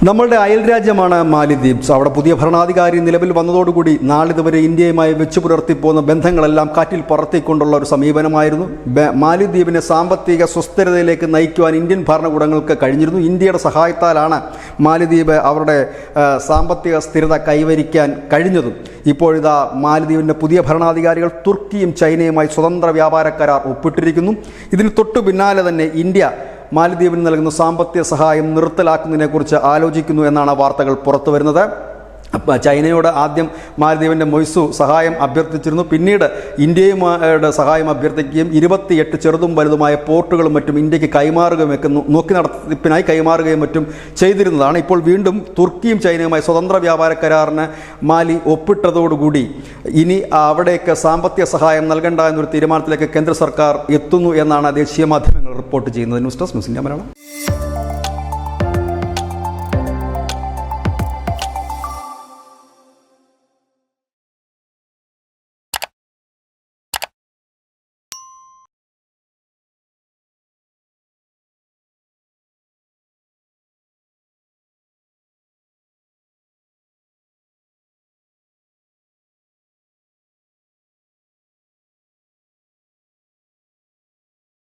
നമ്മളുടെ അയൽ രാജ്യമാണ് മാലിദ്വീപ്സ്. അവിടെ പുതിയ ഭരണാധികാരി നിലവിൽ വന്നതോടുകൂടി നാളിതുവരെ ഇന്ത്യയുമായി വെച്ചു പുലർത്തിപ്പോകുന്ന ബന്ധങ്ങളെല്ലാം കാറ്റിൽ പറത്തിക്കൊണ്ടുള്ള ഒരു സമീപനമായിരുന്നു. മാലിദ്വീപിനെ സാമ്പത്തിക സുസ്ഥിരതയിലേക്ക് നയിക്കുവാൻ ഇന്ത്യൻ ഭരണകൂടങ്ങൾക്ക് കഴിഞ്ഞിരുന്നു. ഇന്ത്യയുടെ സഹായത്താലാണ് മാലിദ്വീപ് അവരുടെ സാമ്പത്തിക സ്ഥിരത കൈവരിക്കാൻ കഴിഞ്ഞതും. ഇപ്പോഴിതാ മാലിദ്വീപിൻ്റെ പുതിയ ഭരണാധികാരികൾ തുർക്കിയും ചൈനയുമായി സ്വതന്ത്ര വ്യാപാര കരാർ ഒപ്പിട്ടിരിക്കുന്നു. ഇതിന് തൊട്ടു പിന്നാലെ തന്നെ ഇന്ത്യ മാലിദ്വീപിന് നൽകുന്ന സാമ്പത്തിക സഹായം നിർത്തലാക്കുന്നതിനെക്കുറിച്ച് ആലോചിക്കുന്നു എന്നാണ് വാർത്തകൾ പുറത്തു വരുന്നത്. ചൈനയോട് ആദ്യം മാലിദ്വീപിൻ്റെ മൊയ്സു സഹായം അഭ്യർത്ഥിച്ചിരുന്നു. പിന്നീട് ഇന്ത്യയുമായുടെ സഹായം അഭ്യർത്ഥിക്കുകയും 28 ചെറുതും വലുതുമായ പോർട്ടുകളും മറ്റും ഇന്ത്യക്ക് കൈമാറുകയും നോക്കി നടത്തിപ്പിനായി കൈമാറുകയും മറ്റും ചെയ്തിരുന്നതാണ്. ഇപ്പോൾ വീണ്ടും തുർക്കിയും ചൈനയുമായി സ്വതന്ത്ര വ്യാപാര കരാറിന് മാലി ഒപ്പിട്ടതോടുകൂടി ഇനി അവിടേക്ക് സാമ്പത്തിക സഹായം നൽകേണ്ട എന്നൊരു തീരുമാനത്തിലേക്ക് കേന്ദ്ര സർക്കാർ എത്തുന്നു എന്നാണ് ദേശീയ മാധ്യമങ്ങൾ റിപ്പോർട്ട് ചെയ്യുന്നത്. News desk news India Malayalam.